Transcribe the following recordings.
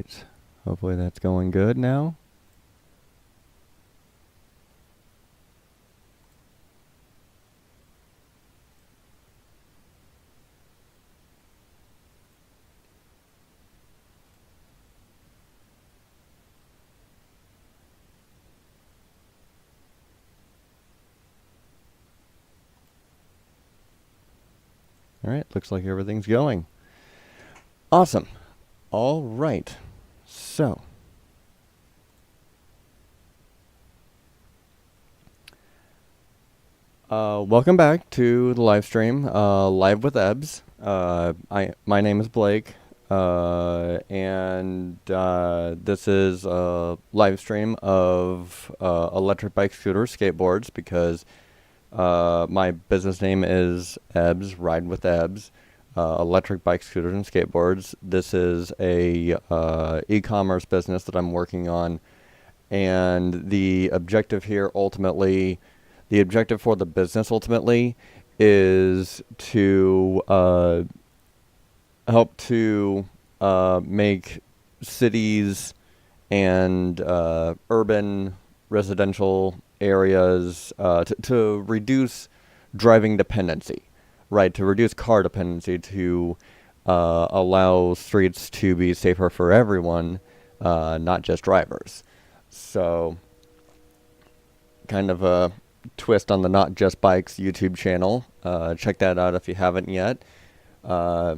right. Hopefully that's going good now. All right, looks like everything's going. Awesome. All right. So, welcome back to the live stream, Live with Ebbs. My name is Blake, and this is a live stream of electric bike scooters, skateboards, because my business name is Ebbs, Ride with Ebbs, electric bike scooters and skateboards. This is a e-commerce business that I'm working on, and the objective here ultimately, the objective for the business ultimately is to help to make cities and urban residential areas to reduce driving dependency, right? To reduce car dependency, to allow streets to be safer for everyone, not just drivers. So, kind of a twist on the Not Just Bikes YouTube channel. Check that out if you haven't yet. I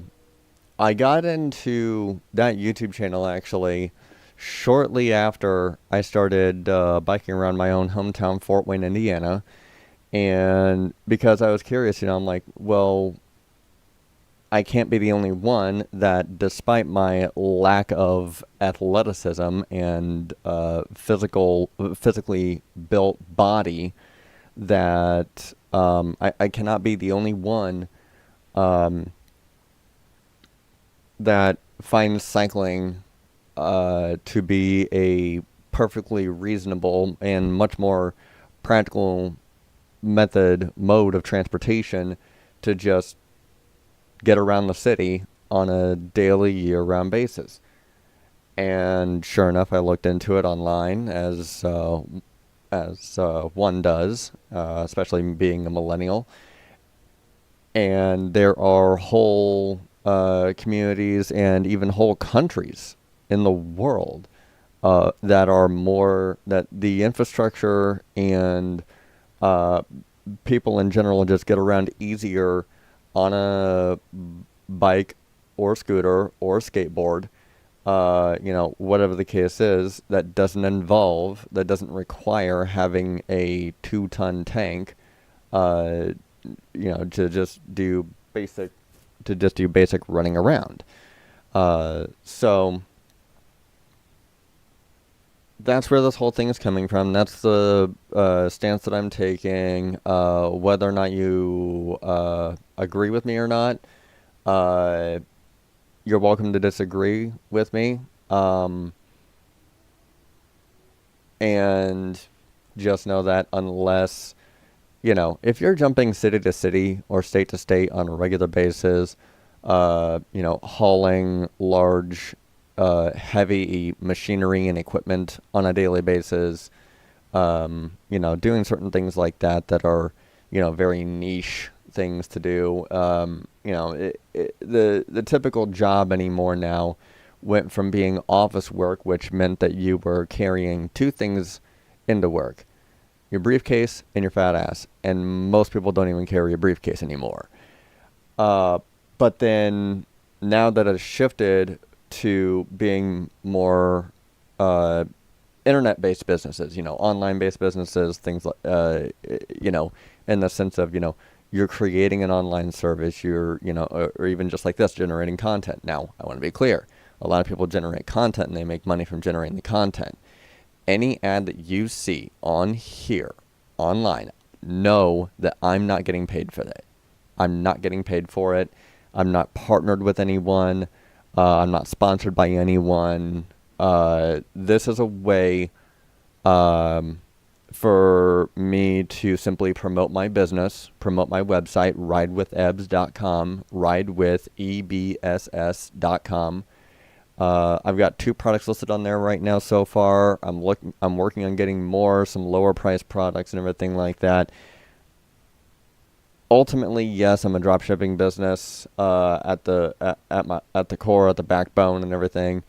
got into that YouTube channel actually shortly after I started biking around my own hometown, Fort Wayne, Indiana. And because I was curious, I'm like, well, I can't be the only one that, despite my lack of athleticism and physically built body, that I cannot be the only one that finds cycling to be a perfectly reasonable and much more practical mode of transportation to just get around the city on a daily, year-round basis. And sure enough, I looked into it online, as one does, especially being a millennial. And there are whole communities and even whole countries in the world that the infrastructure and people in general just get around easier on a bike or scooter or skateboard, whatever the case is, that doesn't require having a 2-ton tank, to just do basic running around. So that's where this whole thing is coming from. That's the stance that I'm taking. Whether or not you agree with me or not, you're welcome to disagree with me. And just know that unless, if you're jumping city to city or state to state on a regular basis, hauling large heavy machinery and equipment on a daily basis, doing certain things like that are, very niche things to do. The typical job anymore now went from being office work, which meant that you were carrying two things into work: your briefcase and your fat ass. And most people don't even carry a briefcase anymore. But then now that it's shifted to being more internet-based businesses, online-based businesses, things like, in the sense of, you're creating an online service, or even just like this, generating content. Now, I want to be clear. A lot of people generate content and they make money from generating the content. Any ad that you see on here, online, know that I'm not getting paid for that. I'm not getting paid for it. I'm not partnered with anyone. I'm not sponsored by anyone. This is a way for me to simply promote my business, promote my website, ridewithebs.com, ridewithebss.com. I've got 2 products listed on there right now so far. I'm working on getting some lower priced products and everything like that. Ultimately, yes, I'm a drop shipping business at the core, at the backbone, and everything,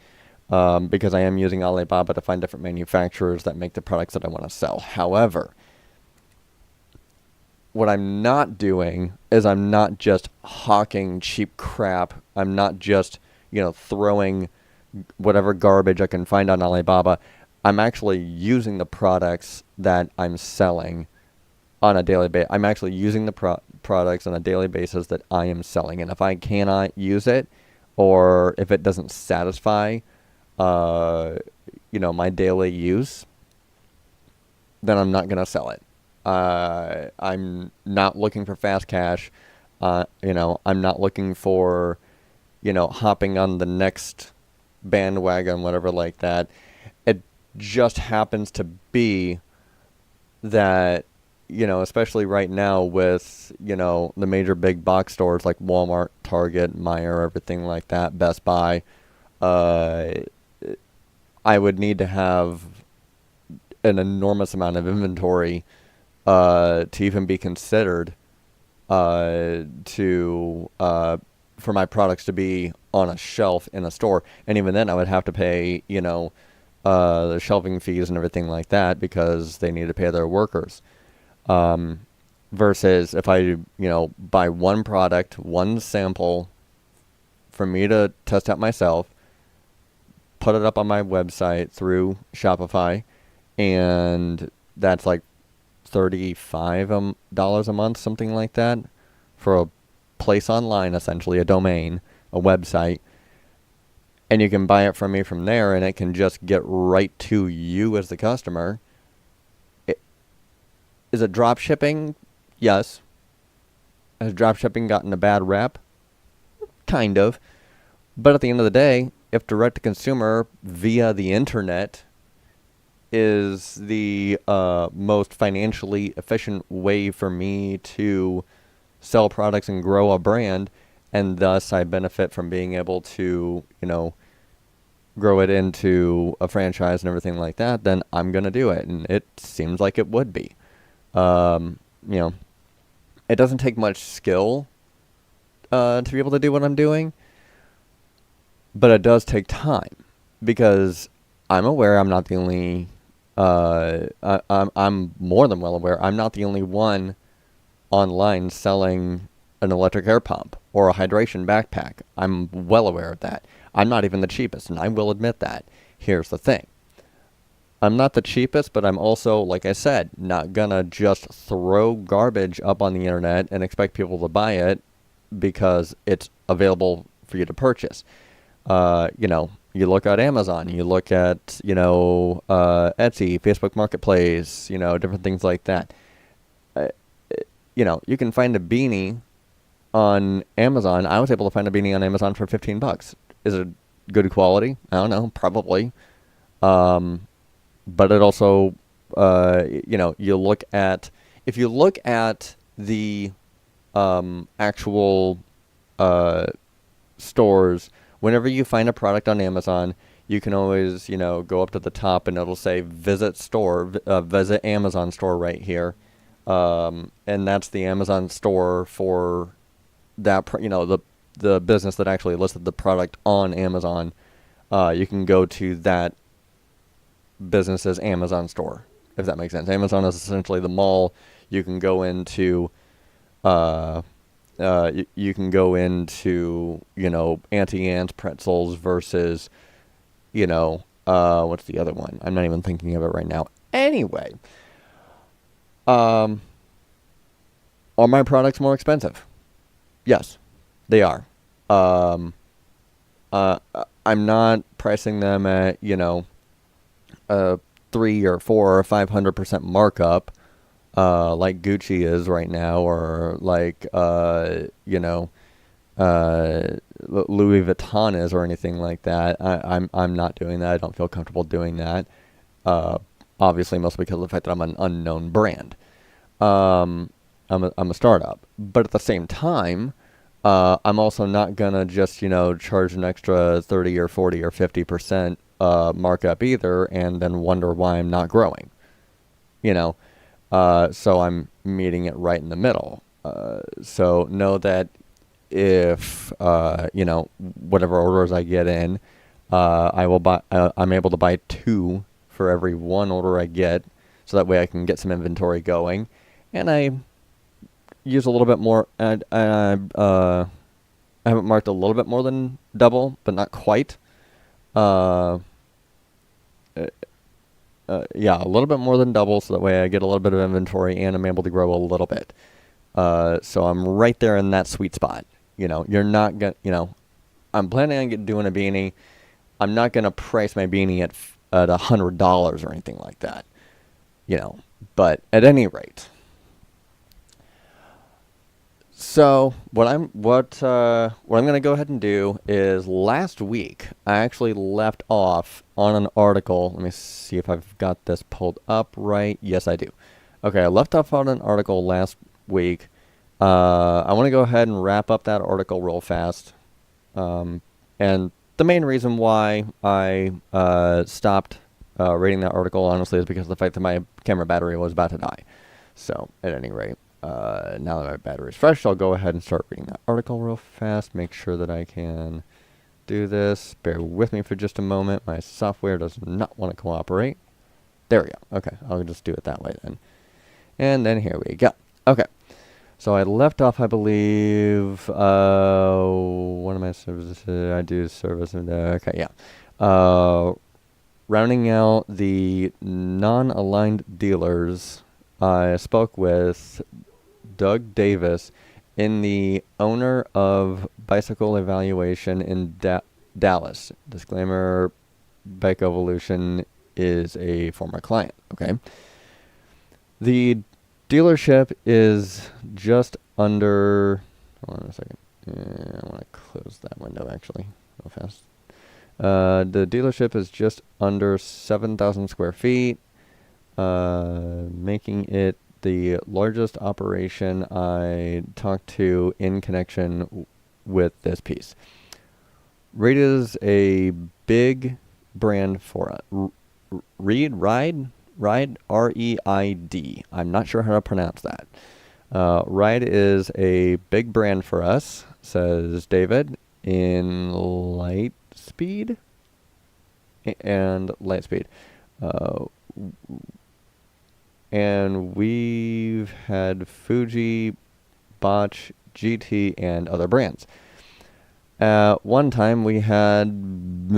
because I am using Alibaba to find different manufacturers that make the products that I want to sell. However, what I'm not doing is I'm not just hawking cheap crap. I'm not just throwing whatever garbage I can find on Alibaba. I'm actually using the products that I'm selling on a daily basis. I'm actually using the products on a daily basis that I am selling. And if I cannot use it, or if it doesn't satisfy, my daily use, then I'm not going to sell it. I'm not looking for fast cash. I'm not looking for, hopping on the next bandwagon, whatever like that. It just happens to be that, especially right now with, the major big box stores like Walmart, Target, Meijer, everything like that, Best Buy, I would need to have an enormous amount of inventory to even be considered for my products to be on a shelf in a store. And even then I would have to pay, the shelving fees and everything like that, because they need to pay their workers. Versus if I, buy one product, one sample for me to test out myself, put it up on my website through Shopify, and that's like $35 a month, something like that, for a place online, essentially a domain, a website, and you can buy it from me from there, and it can just get right to you as the customer. Is it drop shipping? Yes. Has drop shipping gotten a bad rep? Kind of. But at the end of the day, if direct to consumer via the internet is the most financially efficient way for me to sell products and grow a brand, and thus I benefit from being able to, grow it into a franchise and everything like that, then I'm going to do it. And it seems like it would be. It doesn't take much skill to be able to do what I'm doing, but it does take time, because I'm aware I'm not the only, I'm more than well aware I'm not the only one online selling an electric air pump or a hydration backpack. I'm well aware of that. I'm not even the cheapest, and I will admit that. Here's the thing. I'm not the cheapest, but I'm also, like I said, not gonna just throw garbage up on the internet and expect people to buy it because it's available for you to purchase. You look at Amazon, you look at, Etsy, Facebook Marketplace, different things like that. You can find a beanie on Amazon. I was able to find a beanie on Amazon for $15. Is it good quality? I don't know, probably. But it also, if you look at the actual stores, whenever you find a product on Amazon, you can always, go up to the top and it'll say visit Amazon store right here. And that's the Amazon store for that, the business that actually listed the product on Amazon. You can go to that business's Amazon store, if that makes sense. Amazon is essentially the mall. You can go into, Auntie Anne's pretzels versus, what's the other one? I'm not even thinking of it right now. Anyway, are my products more expensive? Yes, they are. I'm not pricing them at, a 3 or 4 or 500% markup, like Gucci is right now, or like, Louis Vuitton is, or anything like that. I'm not doing that. I don't feel comfortable doing that. Obviously, mostly because of the fact that I'm an unknown brand. I'm a startup, but at the same time, I'm also not gonna just, charge an extra 30 or 40 or 50% markup either, and then wonder why I'm not growing. You know, so I'm meeting it right in the middle. So know that if whatever orders I get in, I will buy. I'm able to buy 2 for every 1 order I get, so that way I can get some inventory going, and I use a little bit more. And I haven't marked a little bit more than double, but not quite. Uh, yeah, a little bit more than double, so that way I get a little bit of inventory and I'm able to grow a little bit. So I'm right there in that sweet spot. You're not gonna, I'm planning on doing a beanie. I'm not gonna price my beanie at $100 or anything like that. But at any rate. So what I'm gonna go ahead and do is, last week I actually left off on an article. Let me see if I've got this pulled up right. Yes, I do. Okay, I left off on an article last week. I want to go ahead and wrap up that article real fast. And the main reason why I stopped reading that article, honestly, is because of the fact that my camera battery was about to die. So at any rate. Now that my battery is fresh, I'll go ahead and start reading that article real fast. Make sure that I can do this. Bear with me for just a moment. My software does not want to cooperate. There we go. Okay, I'll just do it that way then. And then here we go. Okay. So I left off, I believe, one of my services, I do service, okay, yeah. Rounding out the non-aligned dealers, I spoke with Doug Davis, in the owner of Bicycle Evaluation in Dallas. Disclaimer, Bike Evolution is a former client, okay? The dealership is just under, hold on a second. I want to close that window actually real fast. The dealership is just under 7,000 square feet, making it the largest operation I talked to in connection with this piece. Reid is a big brand for us. Ride, R-E-I-D. I'm not sure how to pronounce that. Ride is a big brand for us, says David, in Lightspeed. And we've had Fuji, Botch, GT, and other brands. One time we had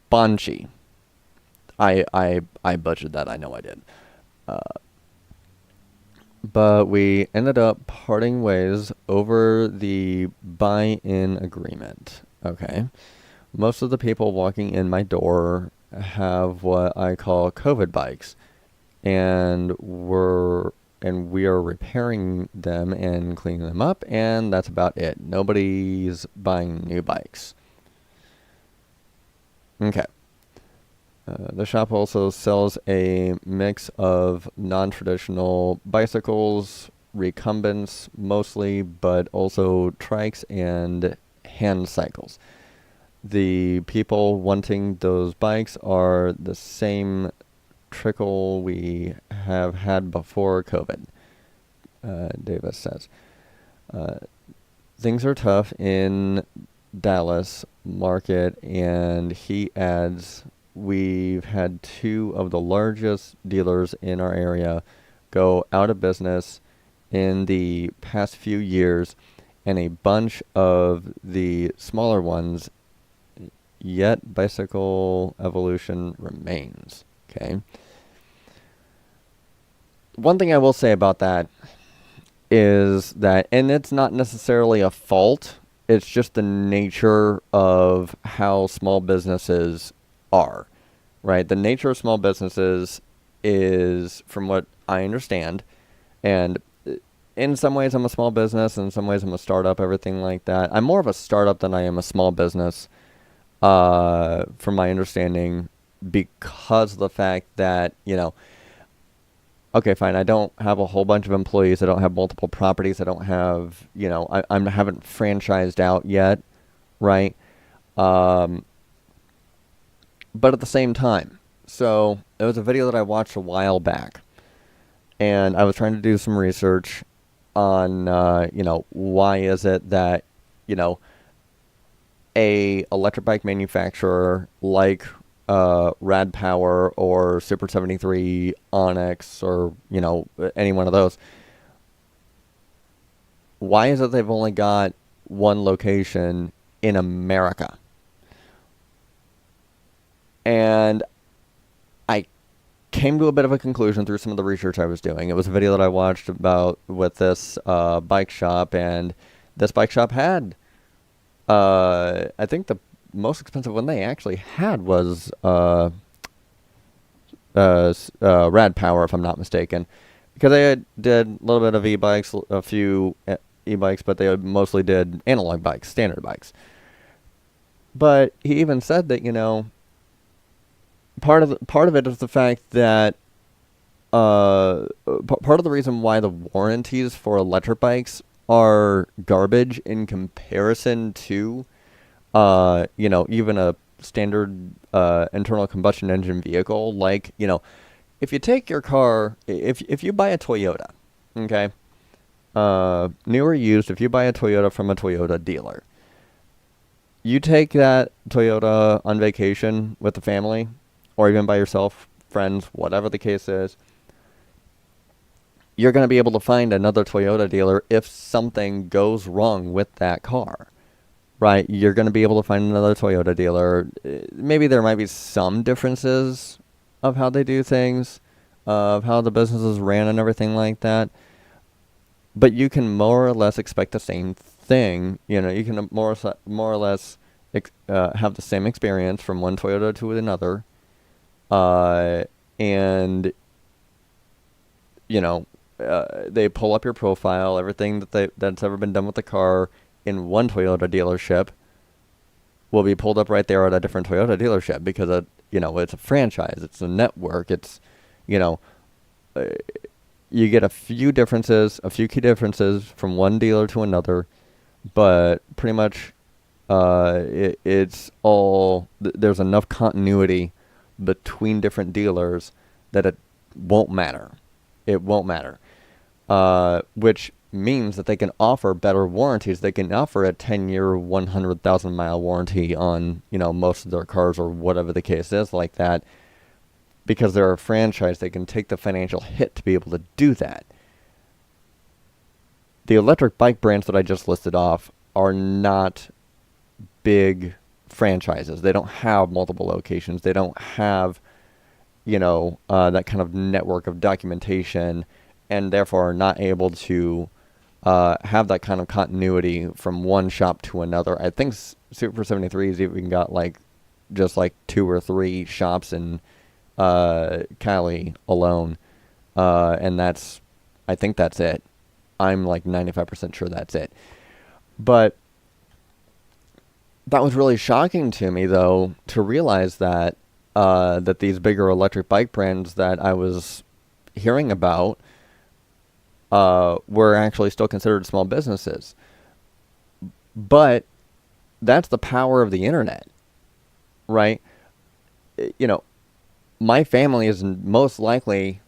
Banshee. I butchered that, I know I did. But we ended up parting ways over the buy-in agreement. Okay. Most of the people walking in my door have what I call COVID bikes, and we are repairing them and cleaning them up, and that's about it. Nobody's buying new bikes. Okay. The shop also sells a mix of non-traditional bicycles, recumbents mostly, but also trikes and hand cycles. The people wanting those bikes are the same trickle we have had before COVID, Davis says. Things are tough in Dallas market, and he adds, we've had 2 of the largest dealers in our area go out of business in the past few years, and a bunch of the smaller ones, yet Bicycle Evolution remains. Okay. One thing I will say about that is that, and it's not necessarily a fault, it's just the nature of how small businesses are, right? The nature of small businesses is, from what I understand, and in some ways I'm a small business, in some ways I'm a startup, everything like that. I'm more of a startup than I am a small business, from my understanding, because of the fact that, okay, fine. I don't have a whole bunch of employees. I don't have multiple properties. I don't have, I haven't franchised out yet, right? Um, but at the same time, so it was a video that I watched a while back, and I was trying to do some research on, why is it that, you know, a electric bike manufacturer like Rad Power or Super 73 Onyx or any one of those, why is it they've only got one location in America? And I came to a bit of a conclusion through some of the research I was doing. It was a video that I watched about with this bike shop, and this bike shop had I think the most expensive one they actually had was Rad Power, if I'm not mistaken, because they did a little bit of e-bikes, a few e-bikes, but they mostly did analog bikes, standard bikes. But he even said that part of it is the fact that part of the reason why the warranties for electric bikes are garbage in comparison to even a standard internal combustion engine vehicle. Like, if you take your car, if you buy a Toyota, okay, new or used, if you buy a Toyota from a Toyota dealer, you take that Toyota on vacation with the family, or even by yourself, friends, whatever the case is, you're going to be able to find another Toyota dealer if something goes wrong with that car, right? You're going to be able to find another Toyota dealer. Maybe there might be some differences of how they do things, of how the businesses ran and everything like that. But you can more or less expect the same thing. You can more or less have the same experience from one Toyota to another. And they pull up your profile, everything that's ever been done with the car in one Toyota dealership will be pulled up right there at a different Toyota dealership, because it's a franchise, it's a network, it's you get a few key differences from one dealer to another, but pretty much it's all there's enough continuity between different dealers that it won't matter. It won't matter. Which means that they can offer better warranties. They can offer a 10-year, 100,000-mile warranty on, most of their cars, or whatever the case is like that. Because they're a franchise, they can take the financial hit to be able to do that. The electric bike brands that I just listed off are not big franchises. They don't have multiple locations. They don't have, that kind of network of documentation, and therefore are not able to have that kind of continuity from one shop to another. I think Super 73's even got just 2 or 3 shops in Cali alone, and I think that's it. I'm 95% sure that's it. But that was really shocking to me, though, to realize that that these bigger electric bike brands that I was hearing about were actually still considered small businesses. But that's the power of the internet, right? My family is most likely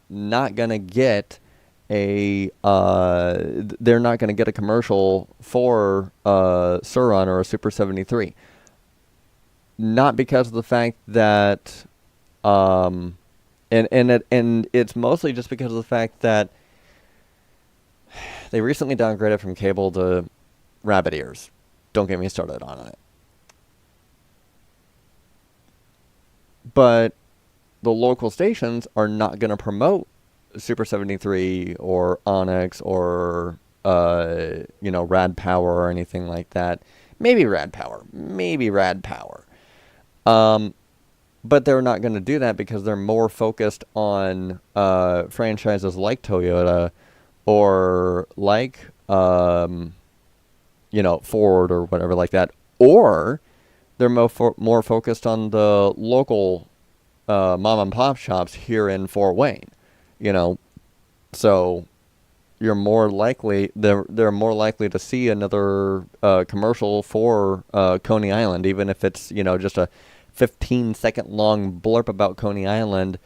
not going to get they're not going to get a commercial for a Suron or a Super 73. Not because of the fact that and it's mostly just because of the fact that they recently downgraded from cable to rabbit ears. Don't get me started on it. But the local stations are not going to promote Super 73 or Onyx or Rad Power or anything like that. Maybe Rad Power. But they're not going to do that because they're more focused on franchises like Toyota or like Ford or whatever like that, or they're more focused on the local mom and pop shops here in Fort Wayne, you know, so you're more likely they're more likely to see another commercial for Coney Island, even if it's, you know, just a 15-second long blurb about Coney Island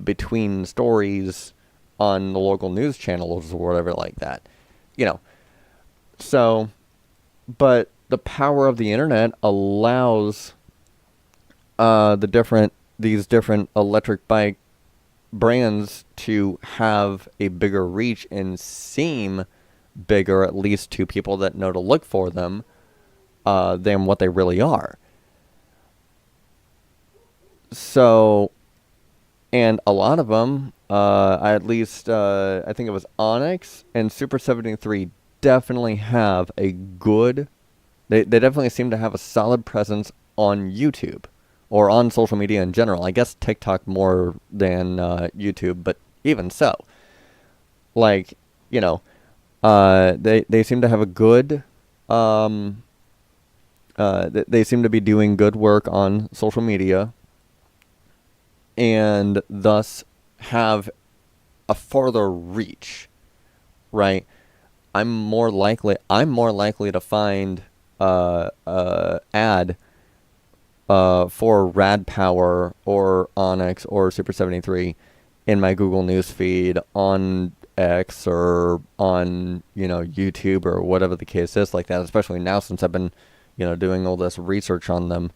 between stories on the local news channels or whatever like that, you know. So, but the power of the internet allows these different electric bike brands to have a bigger reach and seem bigger, at least to people that know to look for them, than what they really are. So, and a lot of them, I think it was Onyx and Super 73 definitely have a good, they definitely seem to have a solid presence on YouTube. Or on social media in general. I guess TikTok more than YouTube, but even so. Like, you know, they seem to have a good, they seem to be doing good work on social media, and thus have a farther reach, right? I'm more likely to find ad for Rad Power or Onyx or Super 73 in my Google News feed on X or on, you know, YouTube or whatever the case is like that, especially now since I've been, you know, doing all this research on them.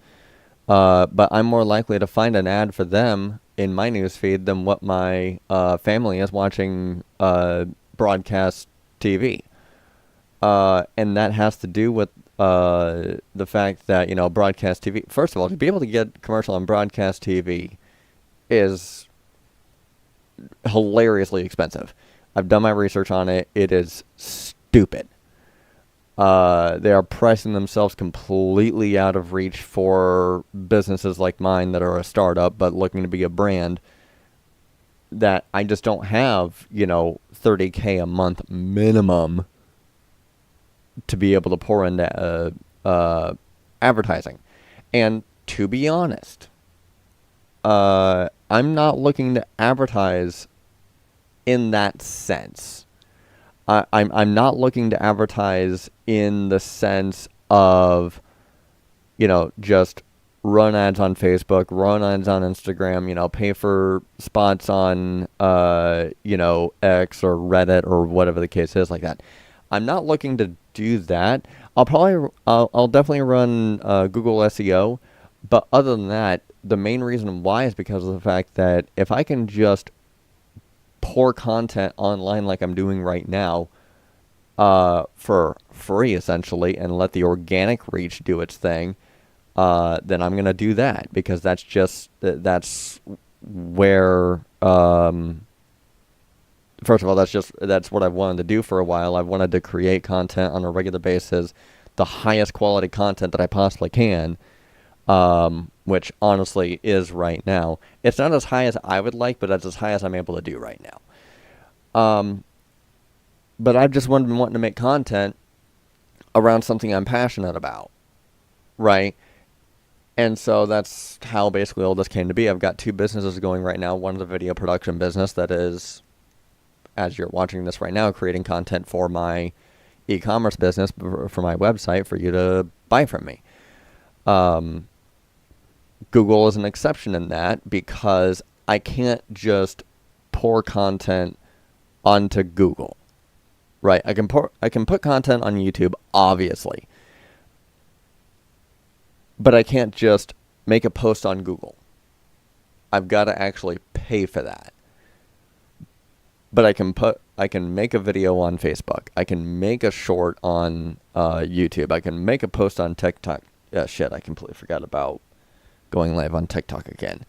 But I'm more likely to find an ad for them in my news feed than what my family is watching broadcast TV. And that has to do with the fact that, you know, broadcast TV, first of all, to be able to get commercial on broadcast TV is hilariously expensive. I've done my research on it. It is stupid. They are pricing themselves completely out of reach for businesses like mine that are a startup but looking to be a brand, that I just don't have, you know, $30K a month minimum to be able to pour into advertising. And to be honest, I'm not looking to advertise in that sense. I'm not looking to advertise in the sense of, you know, just run ads on Facebook, run ads on Instagram, you know, pay for spots on, you know, X or Reddit or whatever the case is like that. I'm not looking to do that. I'll definitely run Google SEO, but other than that, the main reason why is because of the fact that if I can just pour content online like I'm doing right now, for free essentially, and let the organic reach do its thing, then I'm gonna do that, because that's where first of all, that's what I've wanted to do for a while. I've wanted to create content on a regular basis, the highest quality content that I possibly can, which honestly is right now. It's not as high as I would like, but that's as high as I'm able to do right now. But I've just been wanting to make content around something I'm passionate about, right? And so that's how basically all this came to be. I've got two businesses going right now. One is a video production business that is, as you're watching this right now, creating content for my e-commerce business, for my website, for you to buy from me. Google is an exception in that, because I can't just pour content onto Google, right? I can put content on YouTube, obviously, but I can't just make a post on Google. I've got to actually pay for that. But I can make a video on Facebook. I can make a short on YouTube. I can make a post on TikTok. Shit, I completely forgot about going live on TikTok again.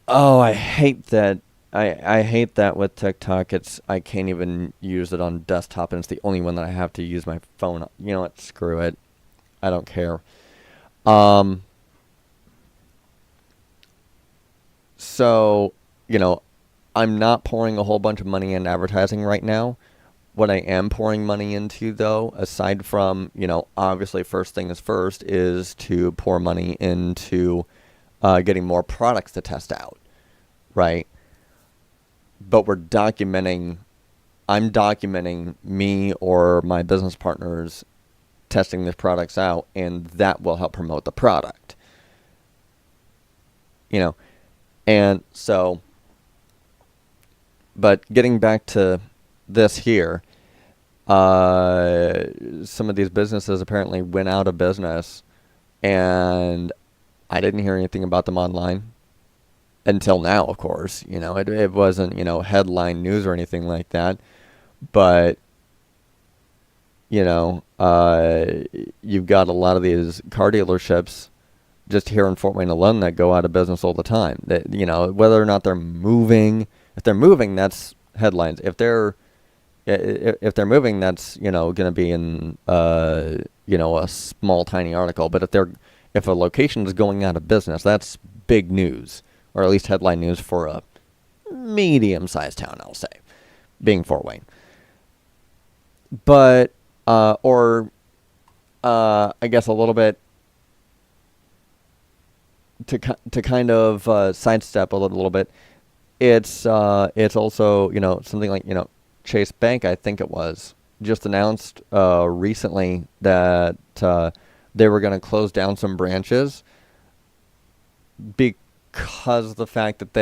Oh, I hate that. I hate that with TikTok. I can't even use it on desktop, and it's the only one that I have to use my phone. You know what? Screw it. I don't care. So, you know, I'm not pouring a whole bunch of money in advertising right now. What I am pouring money into, though, aside from, you know, obviously first thing is first, is to pour money into getting more products to test out, right? But I'm documenting me or my business partners testing these products out, and that will help promote the product. And so, but getting back to this here, some of these businesses apparently went out of business, and I didn't hear anything about them online until now, of course. It wasn't, headline news or anything like that. But, you've got a lot of these car dealerships just here in Fort Wayne alone that go out of business all the time. That, whether or not they're moving, if they're moving, that's headlines. If they're moving, that's, going to be in, a small, tiny article. But if a location is going out of business, that's big news, or at least headline news for a medium-sized town, I'll say, being Fort Wayne. But, I guess a little bit to kind of sidestep a little bit, it's also, something like, Chase Bank, I think it was, just announced recently that they were going to close down some branches because of the fact that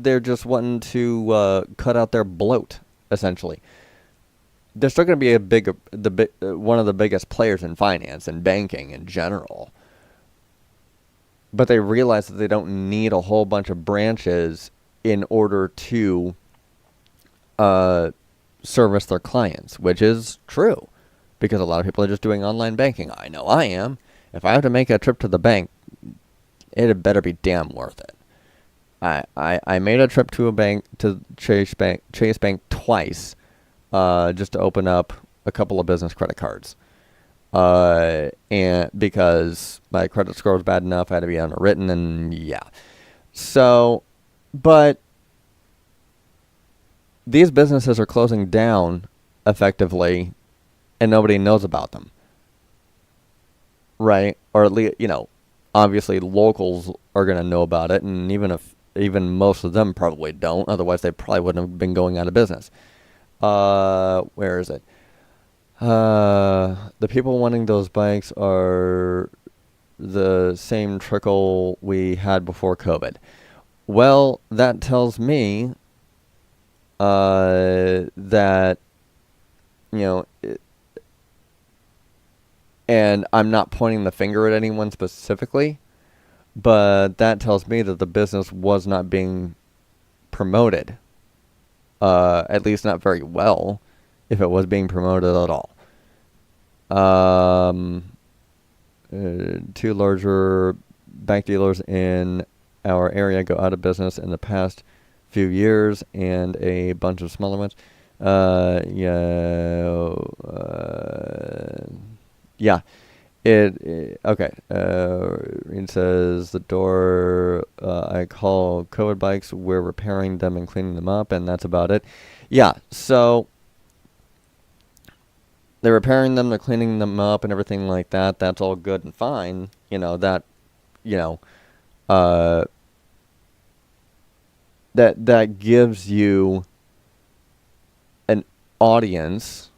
they're just wanting to cut out their bloat, essentially. They're still going to be one of the biggest players in finance and banking in general. But they realize that they don't need a whole bunch of branches in order to service their clients, which is true, because a lot of people are just doing online banking. I know I am. If I have to make a trip to the bank, it had better be damn worth it. I made a trip to Chase Bank twice, just to open up a couple of business credit cards. And because my credit score was bad enough, I had to be underwritten, and yeah. So, but these businesses are closing down effectively, and nobody knows about them, right? Or at least, obviously locals are going to know about it, and even most of them probably don't. Otherwise, they probably wouldn't have been going out of business. Where is it? The people wanting those bikes are the same trickle we had before COVID. Well, that tells me that, and I'm not pointing the finger at anyone specifically, but that tells me that the business was not being promoted, at least not very well, if it was being promoted at all. Two larger bank dealers in our area go out of business in the past few years, and a bunch of smaller ones. Okay. It says the door I call COVID bikes. We're repairing them and cleaning them up, and that's about it. Yeah. So they're repairing them, they're cleaning them up, and everything like that. That's all good and fine. That gives you an audience,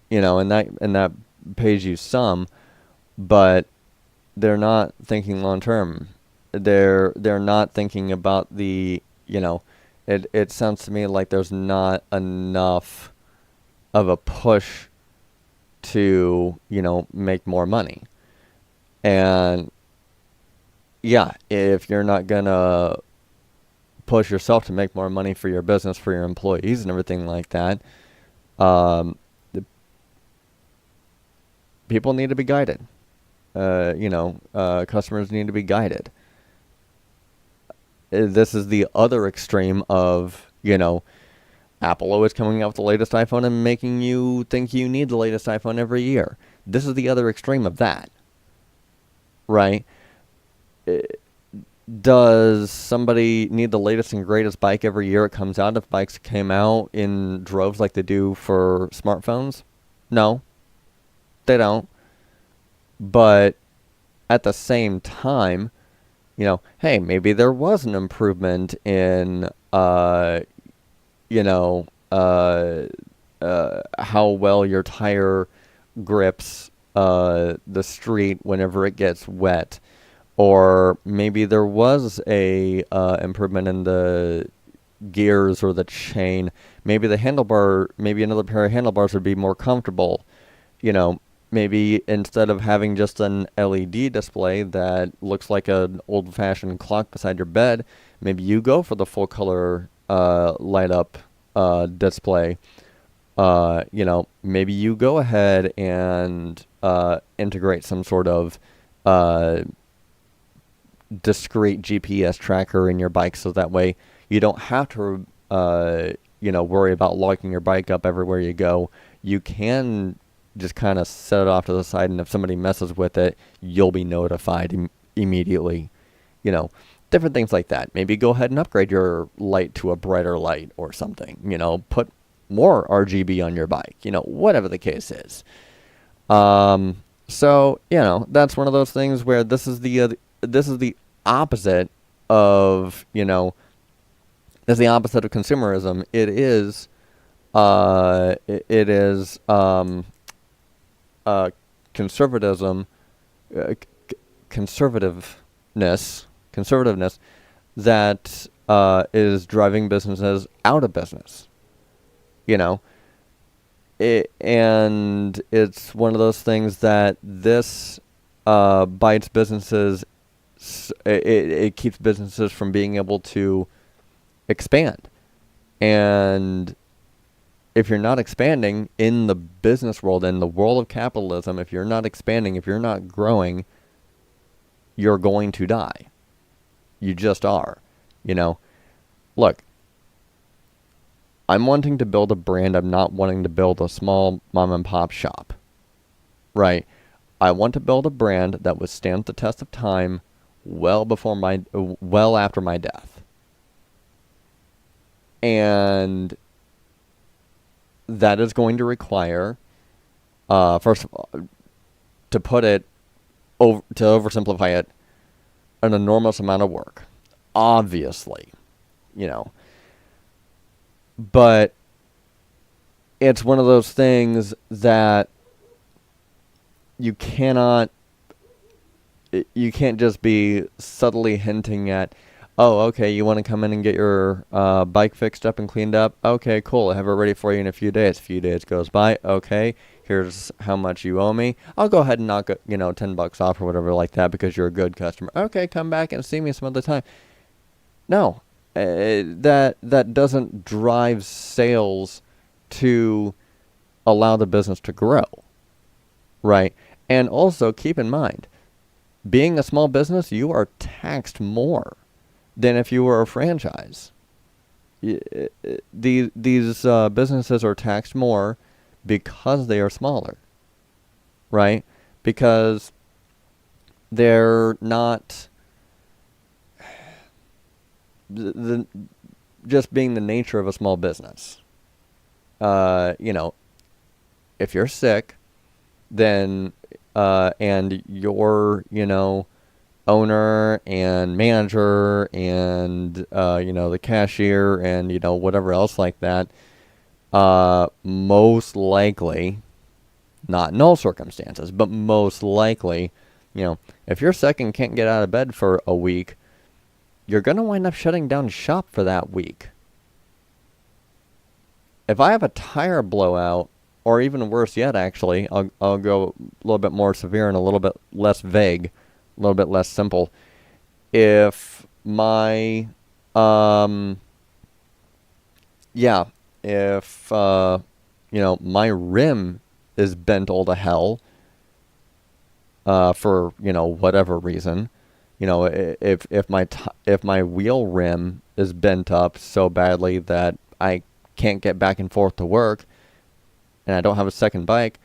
and that pays you some, but they're not thinking long term. They're not thinking about the, it sounds to me like there's not enough of a push to, make more money. And yeah, if you're not gonna push yourself to make more money for your business, for your employees and everything like that, people need to be guided. Customers need to be guided. This is the other extreme of, Apple always coming out with the latest iPhone and making you think you need the latest iPhone every year. This is the other extreme of that, right? Does somebody need the latest and greatest bike every year it comes out if bikes came out in droves like they do for smartphones? No, they don't. But at the same time, hey, maybe there was an improvement in, you know, how well your tire grips the street whenever it gets wet, or maybe there was a improvement in the gears or the chain. Maybe maybe another pair of handlebars would be more comfortable. Maybe instead of having just an LED display that looks like an old-fashioned clock beside your bed, maybe you go for the full color light up display. Maybe you go ahead and integrate some sort of discrete GPS tracker in your bike, so that way you don't have to worry about locking your bike up everywhere you go. You can just kind of set it off to the side, and if somebody messes with it, you'll be notified immediately. Different things like that. Maybe go ahead and upgrade your light to a brighter light or something. Put more RGB on your bike. Whatever the case is. So that's one of those things where this is the opposite of is the opposite of consumerism. It is conservatism, conservativeness that is driving businesses out of business. And it's one of those things that this bites businesses. It keeps businesses from being able to expand. And if you're not expanding in the business world, in the world of capitalism, if you're not expanding, if you're not growing, you're going to die. You just are. Look, I'm wanting to build a brand. I'm not wanting to build a small mom and pop shop. Right? I want to build a brand that would stand the test of time well after my death. And that is going to require, first of all, to oversimplify it, an enormous amount of work. Obviously, But it's one of those things that you can't just be subtly hinting at, oh, okay, you want to come in and get your bike fixed up and cleaned up? Okay, cool. I have it ready for you in a few days. A few days goes by. Okay, here's how much you owe me. I'll go ahead and knock $10 off or whatever like that because you're a good customer. Okay, come back and see me some other time. No, that doesn't drive sales to allow the business to grow, right? And also keep in mind, being a small business, you are taxed more than if you were a franchise. These businesses are taxed more because they are smaller, right? Because they're not just being the nature of a small business. If you're sick, then and your owner and manager and the cashier and whatever else like that, most likely, not in all circumstances, but most likely, if you're sick and can't get out of bed for a week, you're going to wind up shutting down shop for that week. If I have a tire blowout, or even worse yet, actually, I'll go a little bit more severe and a little bit less vague, a little bit less simple. If my, my rim is bent all to hell, for, whatever reason, if my wheel rim is bent up so badly that I can't get back and forth to work, and I don't have a second bike,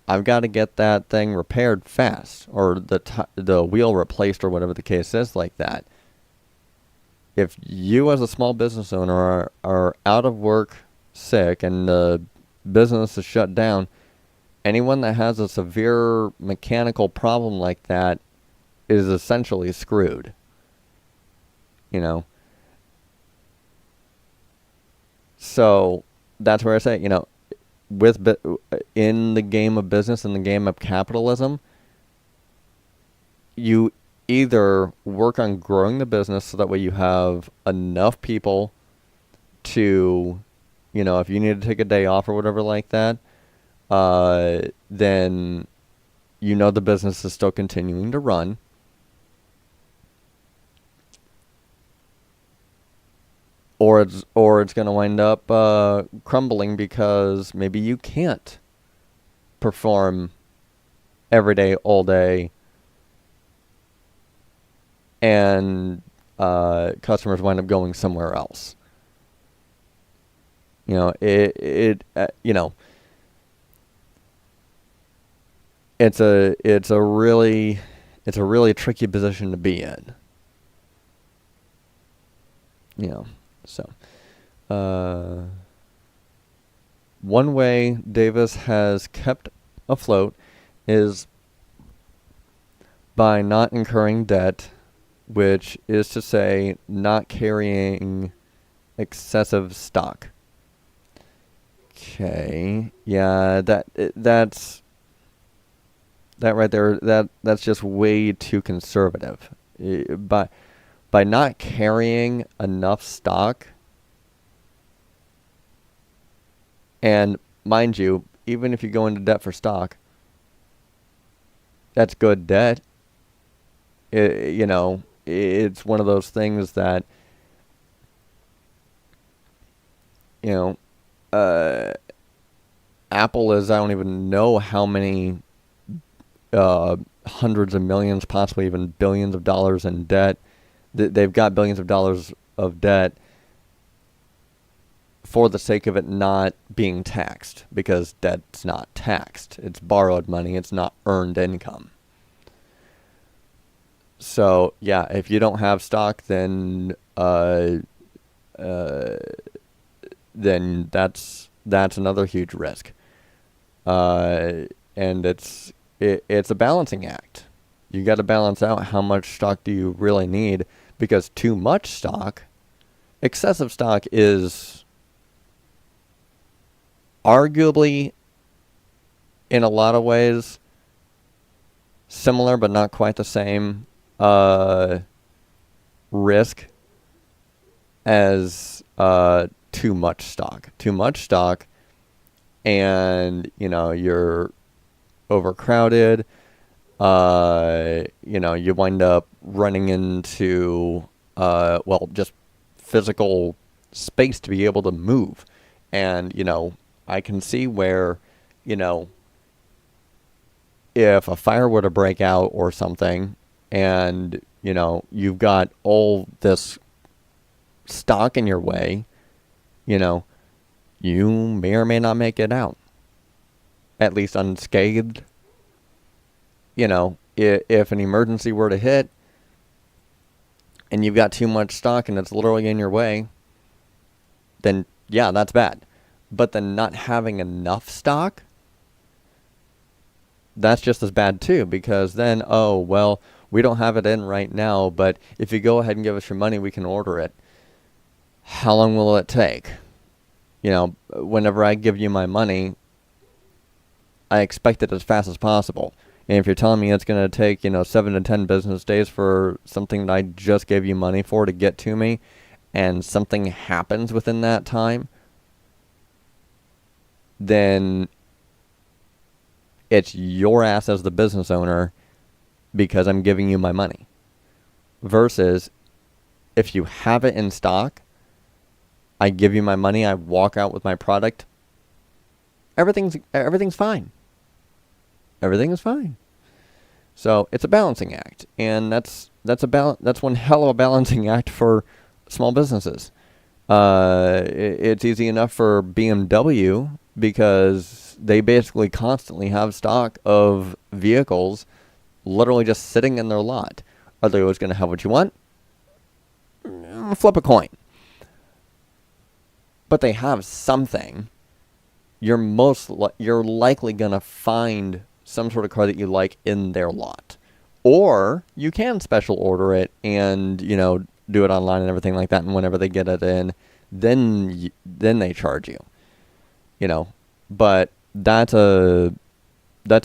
I've got to get that thing repaired fast, or the wheel replaced, or whatever the case is like that. If you as a small business owner are out of work sick and the business is shut down, anyone that has a severe mechanical problem like that is essentially screwed. You know? So that's where I say, in the game of business, in the game of capitalism, you either work on growing the business so that way you have enough people to, if you need to take a day off or whatever like that, then the business is still continuing to run. Or it's going to wind up crumbling because maybe you can't perform every day, all day, and customers wind up going somewhere else. It's a really tricky position to be in. So, one way Davis has kept afloat is by not incurring debt, which is to say not carrying excessive stock. Okay, yeah, that's right there. That's just way too conservative. By not carrying enough stock, and mind you, even if you go into debt for stock, that's good debt. It's one of those things that, Apple is, I don't even know how many hundreds of millions, possibly even billions of dollars in debt. They've got billions of dollars of debt for the sake of it not being taxed, because debt's not taxed. It's borrowed money. It's not earned income. So, yeah, if you don't have stock, then that's another huge risk. And it's a balancing act. You got to balance out how much stock do you really need, because too much stock, excessive stock, is arguably, in a lot of ways, similar but not quite the same risk as too much stock. Too much stock, and you're overcrowded. You wind up running into just physical space to be able to move. And I can see where if a fire were to break out or something, and you've got all this stock in your way, you may or may not make it out, at least unscathed. If an emergency were to hit and you've got too much stock and it's literally in your way, then yeah, that's bad. But then not having enough stock, that's just as bad too, because then, we don't have it in right now, but if you go ahead and give us your money, we can order it. How long will it take? Whenever I give you my money, I expect it as fast as possible. And if you're telling me it's going to take, 7 to 10 business days for something that I just gave you money for to get to me, and something happens within that time, then it's your ass as the business owner, because I'm giving you my money. Versus, if you have it in stock, I give you my money, I walk out with my product, everything's fine. Everything is fine. So it's a balancing act, and that's one hell of a balancing act for small businesses. It's easy enough for BMW, because they basically constantly have stock of vehicles literally just sitting in their lot. Are they always going to have what you want? Flip a coin. But they have something. You're likely going to find some sort of car that you like in their lot. Or you can special order it and, do it online and everything like that. And whenever they get it in, then they charge you, but that's a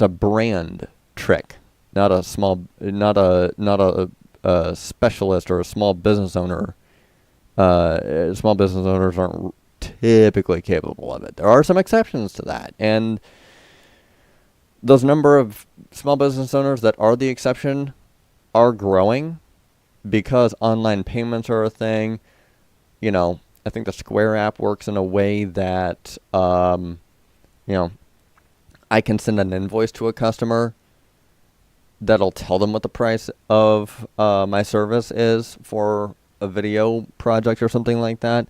brand trick, not a specialist or a small business owner. Small business owners aren't typically capable of it. There are some exceptions to that, and those number of small business owners that are the exception are growing because online payments are a thing. I think the Square app works in a way that, I can send an invoice to a customer that'll tell them what the price of my service is for a video project or something like that.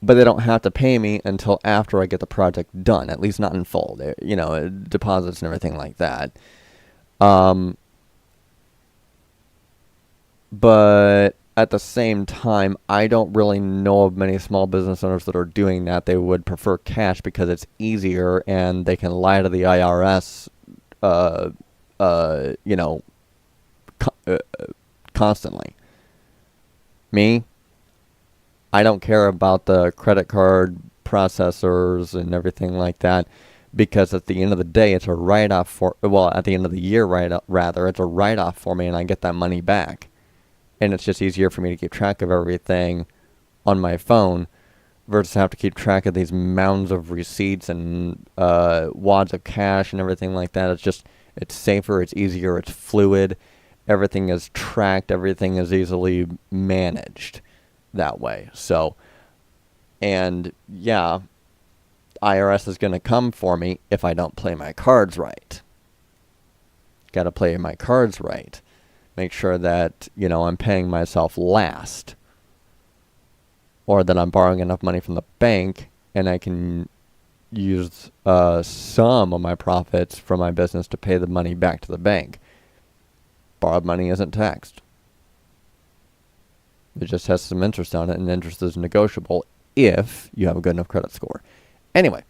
But they don't have to pay me until after I get the project done, at least not in full. Deposits and everything like that. But at the same time, I don't really know of many small business owners that are doing that. They would prefer cash because it's easier and they can lie to the IRS, constantly. Me, I don't care about the credit card processors and everything like that because at the end of the day, it's a write-off at the end of the year, it's a write-off for me and I get that money back. And it's just easier for me to keep track of everything on my phone versus have to keep track of these mounds of receipts and wads of cash and everything like that. It's safer, it's easier, it's fluid. Everything is tracked, everything is easily managed that way. So, and yeah, IRS is going to come for me if I don't play my cards right. Got to play my cards right. Make sure that, I'm paying myself last. Or that I'm borrowing enough money from the bank and I can use some of my profits from my business to pay the money back to the bank. Borrowed money isn't taxed. It just has some interest on it, and interest is negotiable if you have a good enough credit score. Anyway,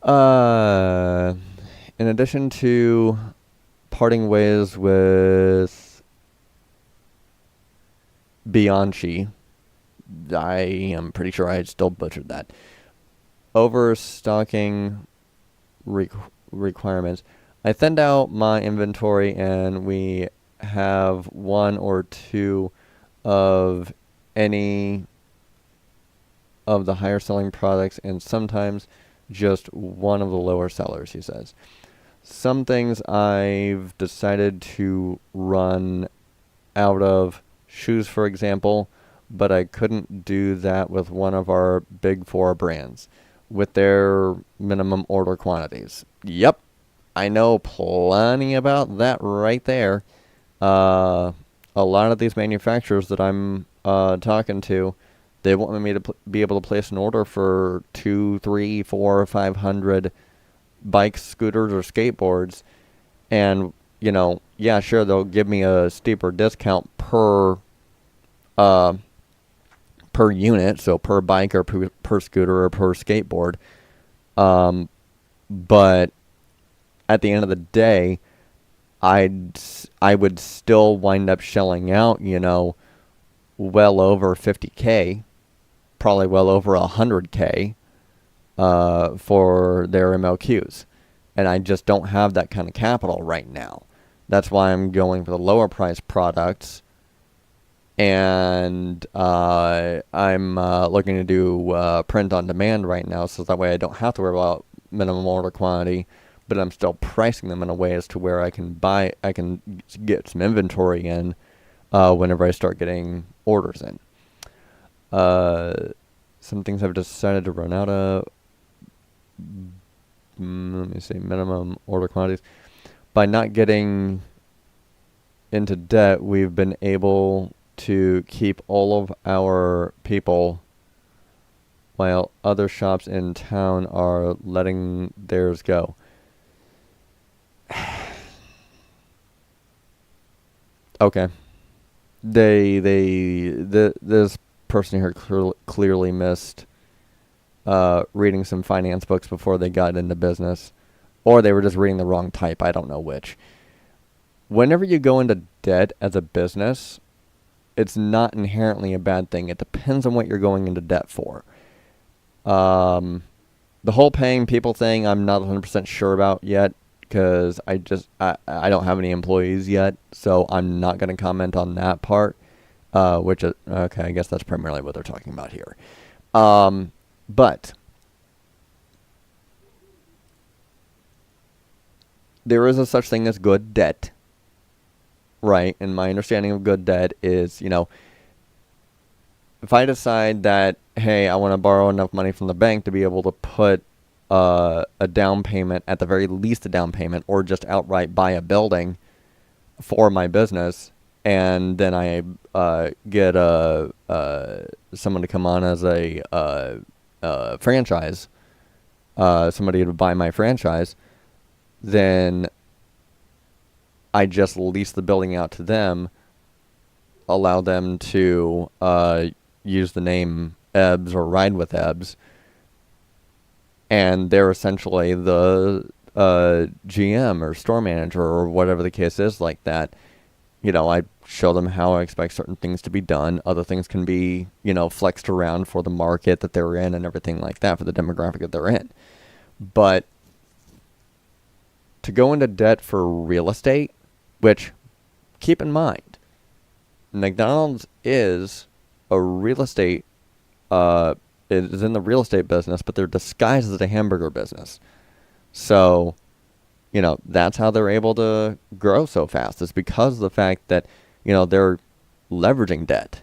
in addition to parting ways with Bianchi, I am pretty sure I still butchered that. Overstocking requirements. I thinned out my inventory and we have one or two of any of the higher selling products and sometimes just one of the lower sellers, he says. Some things I've decided to run out of, shoes for example, but I couldn't do that with one of our big four brands with their minimum order quantities. Yep, I know plenty about that right there. A lot of these manufacturers that I'm talking to, they want me to be able to place an order for 2, 3, 4, 500 bikes, scooters, or skateboards, and yeah, sure, they'll give me a steeper discount per unit, so per bike or per scooter or per skateboard. But at the end of the day, I would still wind up shelling out, well over $50K, probably well over $100K, for their MLQs. And I just don't have that kind of capital right now. That's why I'm going for the lower price products. And I'm looking to do print on demand right now, so that way I don't have to worry about minimum order quantity, but I'm still pricing them in a way as to where I can get some inventory in whenever I start getting orders in. Some things I've decided to run out of. Let me see, minimum order quantities. By not getting into debt, we've been able to keep all of our people while other shops in town are letting theirs go. Okay. This person here clearly missed reading some finance books before they got into business, or they were just reading the wrong type. I don't know which. whenever you go into debt as a business, it's not inherently a bad thing. It depends on what you're going into debt for. The whole paying people thing, I'm not 100% sure about yet, because I don't have any employees yet, so I'm not going to comment on that part. Which is, okay, I guess that's primarily what they're talking about here. But there is a such thing as good debt, right? And my understanding of good debt is, if I decide that, hey, I want to borrow enough money from the bank to be able to put a down payment, at the very least a down payment, or just outright buy a building for my business, and then I get someone to come on as a franchise, somebody to buy my franchise, then I just lease the building out to them, allow them to use the name Ebbs or ride with Ebbs, and they're essentially the GM or store manager or whatever the case is like that. I show them how I expect certain things to be done. Other things can be, flexed around for the market that they're in and everything like that, for the demographic that they're in. But to go into debt for real estate, which, keep in mind, McDonald's is a real estate, is in the real estate business, but they're disguised as a hamburger business. So, that's how they're able to grow so fast. It's because of the fact that, they're leveraging debt,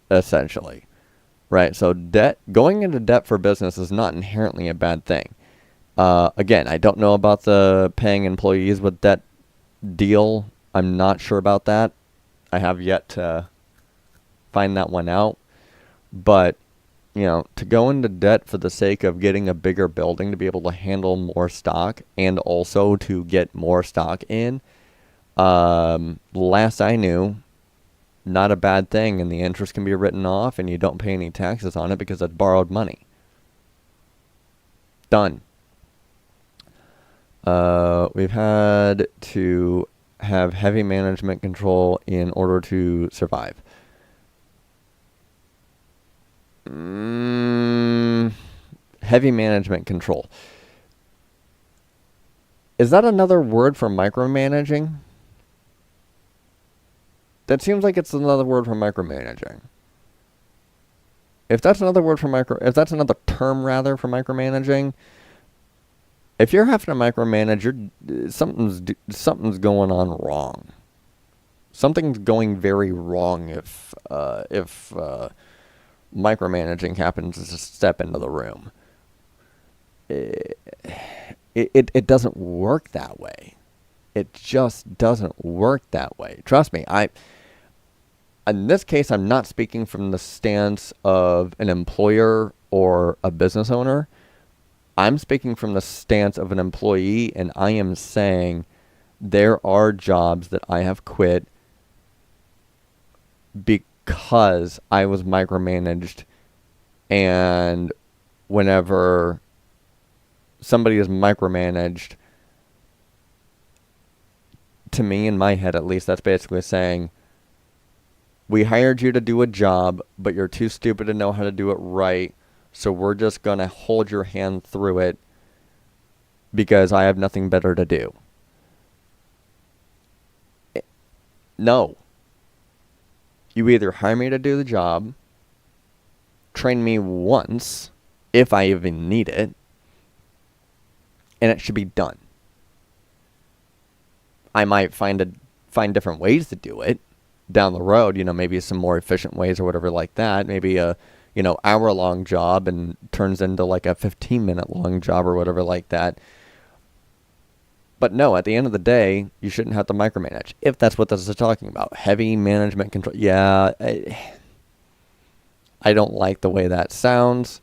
essentially, right? So going into debt for business is not inherently a bad thing. Again, I don't know about the paying employees with debt deal. I'm not sure about that. I have yet to find that one out. But, to go into debt for the sake of getting a bigger building to be able to handle more stock and also to get more stock in, last I knew, not a bad thing, and the interest can be written off and you don't pay any taxes on it because it's borrowed money. Done. We've had to have heavy management control in order to survive. Heavy management control. Is that another word for micromanaging? That seems like it's another word for micromanaging. If that's another term rather for micromanaging, if you're having to micromanage, something's going on wrong. Something's going very wrong if micromanaging happens to step into the room. It doesn't work that way. It just doesn't work that way. Trust me, in this case, I'm not speaking from the stance of an employer or a business owner. I'm speaking from the stance of an employee, and I am saying there are jobs that I have quit because I was micromanaged, and whenever somebody is micromanaged, to me, in my head at least, that's basically saying, we hired you to do a job, but you're too stupid to know how to do it right, so we're just going to hold your hand through it because I have nothing better to do. No. You either hire me to do the job, train me once, if I even need it, and it should be done. I might find different ways to do it down the road, maybe some more efficient ways or whatever like that. Maybe a, hour-long job and turns into like a 15-minute long job or whatever like that. But no, at the end of the day, you shouldn't have to micromanage. If that's what this is talking about. Heavy management control. Yeah, I don't like the way that sounds.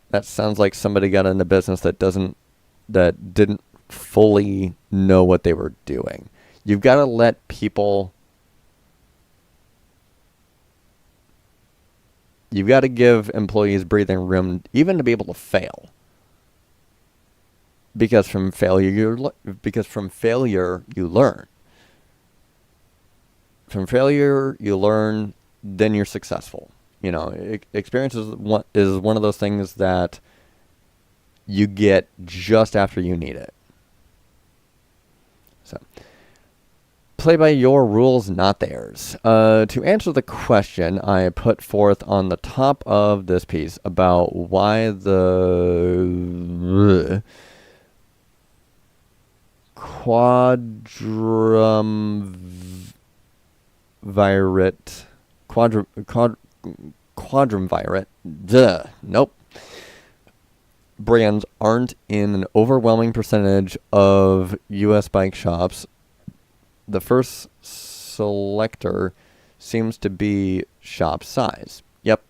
That sounds like somebody got into business that didn't fully know what they were doing. You've got to let people... You've got to give employees breathing room even to be able to fail. Because from failure you learn. From failure, you learn, then you're successful. Experience is one of those things that you get just after you need it. So, play by your rules, not theirs. To answer the question I put forth on the top of this piece about why the quadrumvirate, brands aren't in an overwhelming percentage of U.S. bike shops. The first selector seems to be shop size. Yep.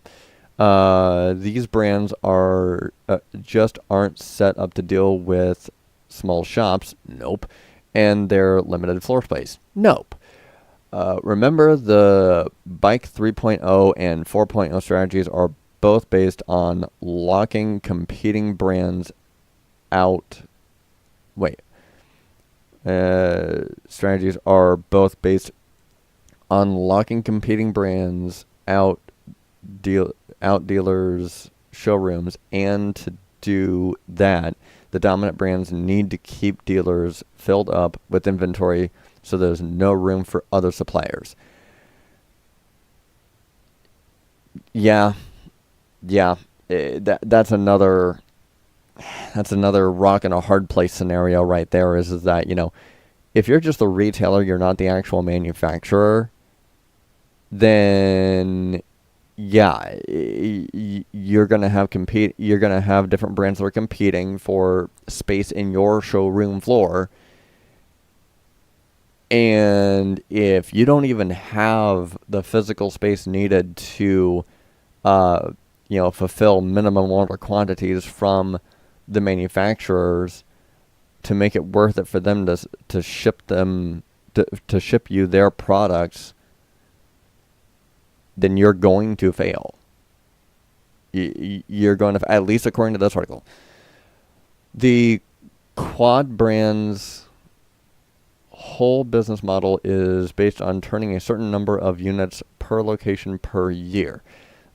These brands are just aren't set up to deal with small shops. Nope. And their limited floor space. Nope. Remember, the Bike 3.0 and 4.0 strategies are both based on locking competing brands out. Strategies are both based on locking competing brands out dealers' showrooms, and to do that, the dominant brands need to keep dealers filled up with inventory so there's no room for other suppliers. Yeah, that's another rock and a hard place scenario right there. Is that if you're just a retailer, you're not the actual manufacturer, then yeah, you're gonna have different brands that are competing for space in your showroom floor. And if you don't even have the physical space needed to, fulfill minimum order quantities from the manufacturers to make it worth it for them to ship you their products, then you're going to fail. You're going to, at least according to this article. The quad brand's whole business model is based on turning a certain number of units per location per year.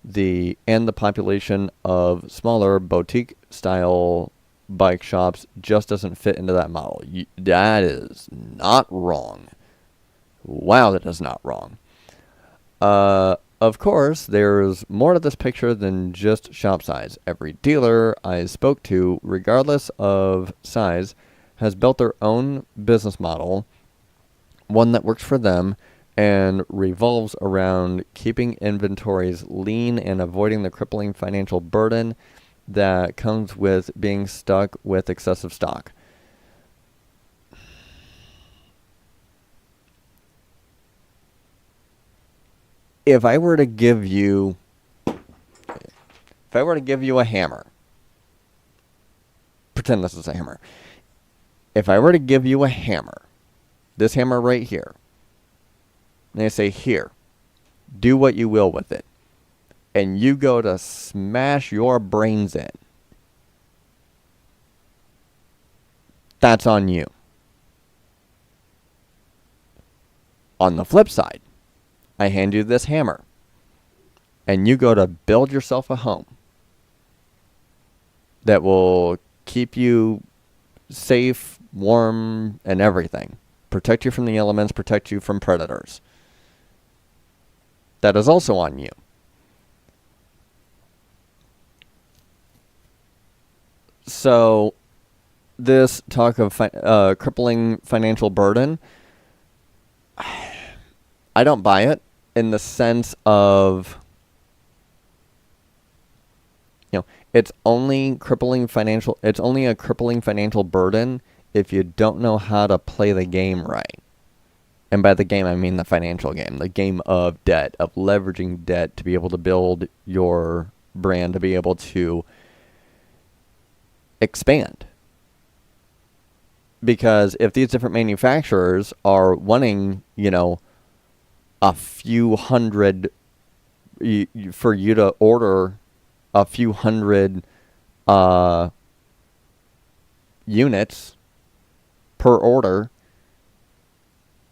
The population of smaller boutique style bike shops just doesn't fit into that model. That is not wrong. Wow, that is not wrong. Of course, there's more to this picture than just shop size. Every dealer I spoke to, regardless of size, has built their own business model, one that works for them and revolves around keeping inventories lean and avoiding the crippling financial burden that comes with being stuck with excessive stock. If I were to give you a hammer, pretend this is a hammer. If I were to give you a hammer, this hammer right here, and I say, here, do what you will with it, and you go to smash your brains in, that's on you. On the flip side, I hand you this hammer, and you go to build yourself a home that will keep you safe, warm, and everything. Protect you from the elements, protect you from predators. That is also on you. So, this talk of crippling financial burden, I don't buy it in the sense of, it's only a crippling financial burden if you don't know how to play the game right. And by the game, I mean the financial game, the game of debt, of leveraging debt to be able to build your brand, to be able to expand. Because if these different manufacturers are wanting, a few hundred, for you to order a few hundred units per order,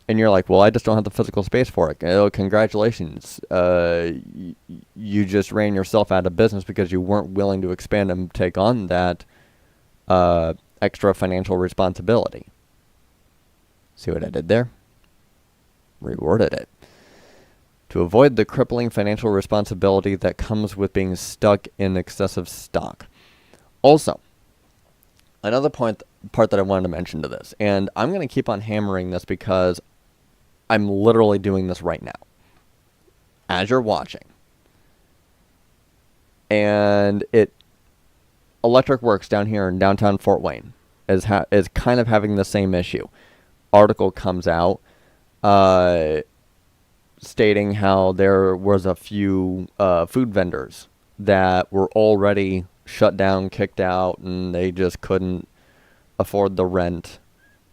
And you're like, well, I just don't have the physical space for it. Oh, congratulations. You just ran yourself out of business because you weren't willing to expand and take on that extra financial responsibility. See what I did there? Reworded it. To avoid the crippling financial responsibility that comes with being stuck in excessive stock. Also, another part that I wanted to mention to this, and I'm going to keep on hammering this because I'm literally doing this right now, as you're watching. And Electric Works down here in downtown Fort Wayne is kind of having the same issue. Article comes out stating how there was a few food vendors that were already shut down, kicked out, and they just couldn't afford the rent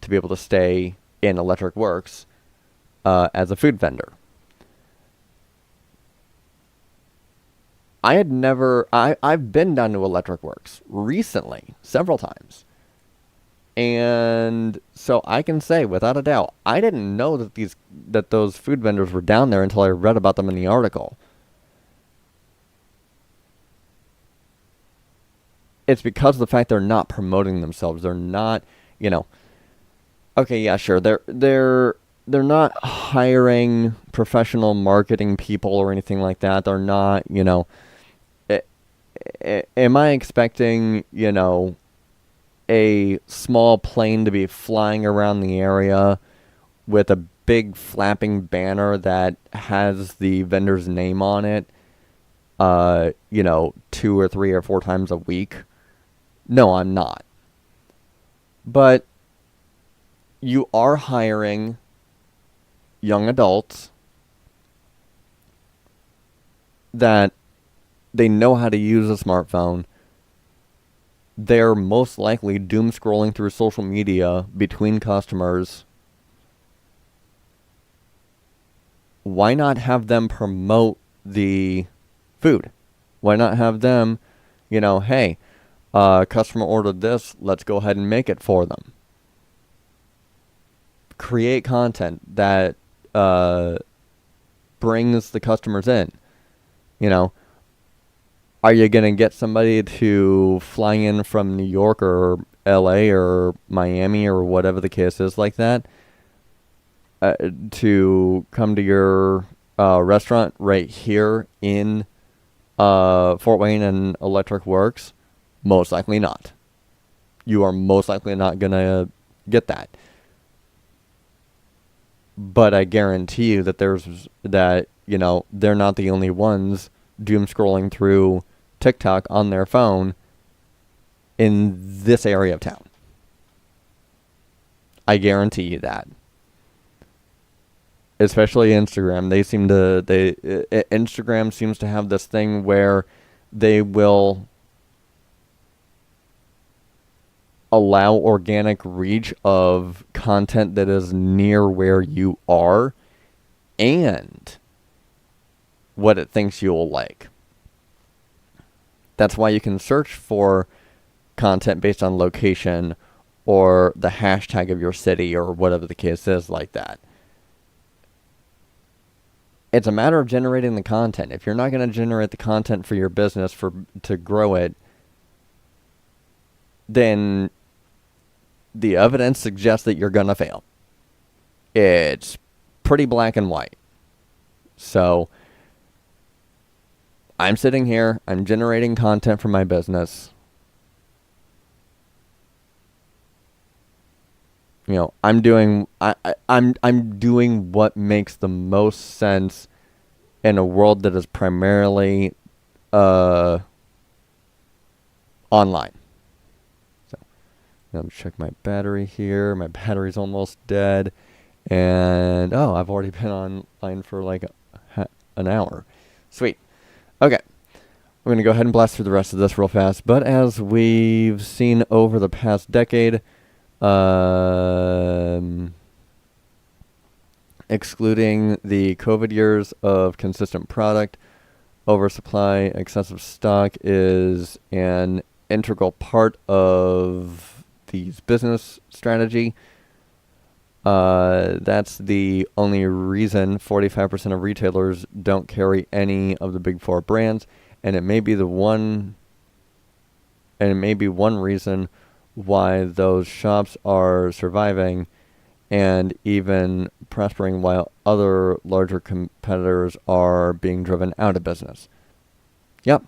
to be able to stay in Electric Works as a food vendor. I've been down to Electric Works recently, several times. And so I can say, without a doubt, I didn't know that those food vendors were down there until I read about them in the article. It's because of the fact they're not promoting themselves. They're not, okay, yeah, sure. They're not hiring professional marketing people or anything like that. They're not, am I expecting, a small plane to be flying around the area with a big flapping banner that has the vendor's name on it, 2 or 3 or 4 times a week? No, I'm not. But you are hiring young adults that they know how to use a smartphone. They're most likely doom scrolling through social media between customers. Why not have them promote the food? Why not have them, hey, customer ordered this, let's go ahead and make it for them. Create content that brings the customers in. Are you going to get somebody to fly in from New York or LA or Miami or whatever the case is like that to come to your restaurant right here in Fort Wayne and Electric Works? Most likely not. You are most likely not going to get that. But I guarantee you that they're not the only ones doom scrolling through TikTok on their phone in this area of town. I guarantee you that. Especially Instagram. Instagram seems to have this thing where they will allow organic reach of content that is near where you are and what it thinks you'll like. That's why you can search for content based on location or the hashtag of your city or whatever the case is like that. It's a matter of generating the content. If you're not going to generate the content for your business to grow it, then the evidence suggests that you're going to fail. It's pretty black and white. So I'm sitting here, I'm generating content for my business. I'm doing what makes the most sense in a world that is primarily online. So let me check my battery here. My battery's almost dead. And I've already been online for like an hour. Sweet. Okay, we're going to go ahead and blast through the rest of this real fast. But as we've seen over the past decade, excluding the COVID years of consistent product, oversupply, excessive stock is an integral part of the business strategy. That's the only reason 45% of retailers don't carry any of the big four brands, and it may be one reason why those shops are surviving and even prospering while other larger competitors are being driven out of business. Yep.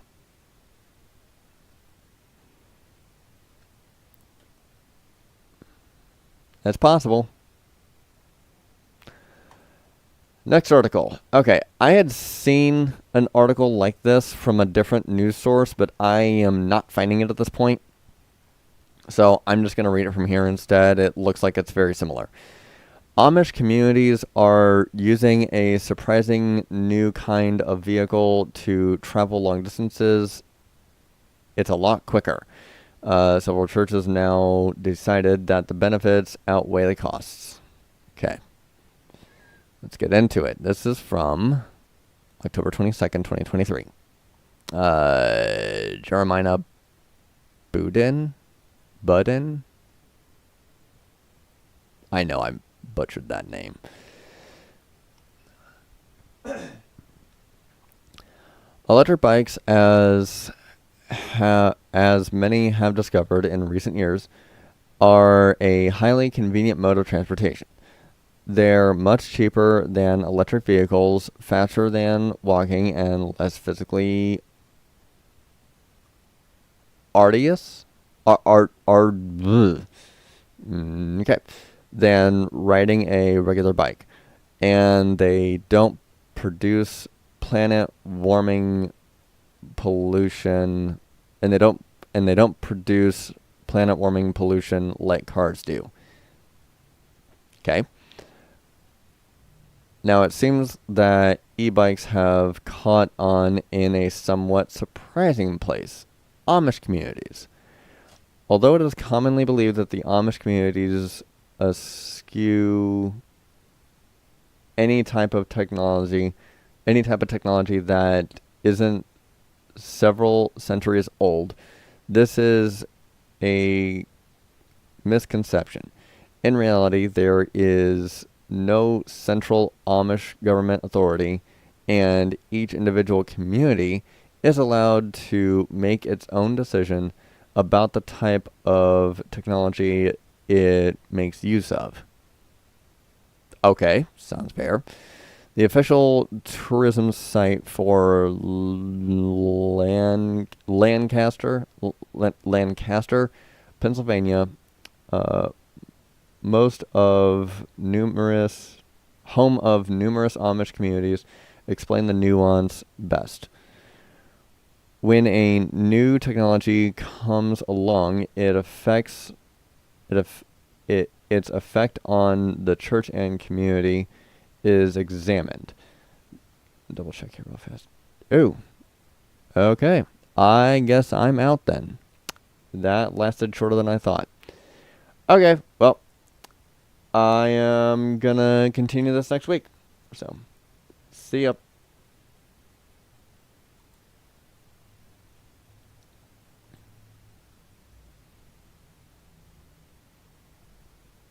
That's possible. Next article. Okay, I had seen an article like this from a different news source, but I am not finding it at this point. So I'm just going to read it from here instead. It looks like it's very similar. Amish communities are using a surprising new kind of vehicle to travel long distances. It's a lot quicker. Several churches now decided that the benefits outweigh the costs. Okay. Let's get into it. This is from October 22nd, 2023. Jeremiah Budin? I know I butchered that name. Electric bikes, as many have discovered in recent years, are a highly convenient mode of transportation. They're much cheaper than electric vehicles, faster than walking, and less physically arduous. Than riding a regular bike, and they don't produce planet warming pollution, and they don't produce planet warming pollution like cars do. Okay. Now, it seems that e-bikes have caught on in a somewhat surprising place: Amish communities. Although it is commonly believed that the Amish communities eschew any type of technology that isn't several centuries old, this is a misconception. In reality, there is no central Amish government authority, and each individual community is allowed to make its own decision about the type of technology it makes use of. Okay, sounds fair. The official tourism site for Lancaster, Pennsylvania, home of numerous Amish communities, explain the nuance best. When a new technology comes along, its effect on the church and community is examined. Double check here real fast. Ooh. Okay. I guess I'm out then. That lasted shorter than I thought. Okay. Well, I am gonna continue this next week. So, see ya.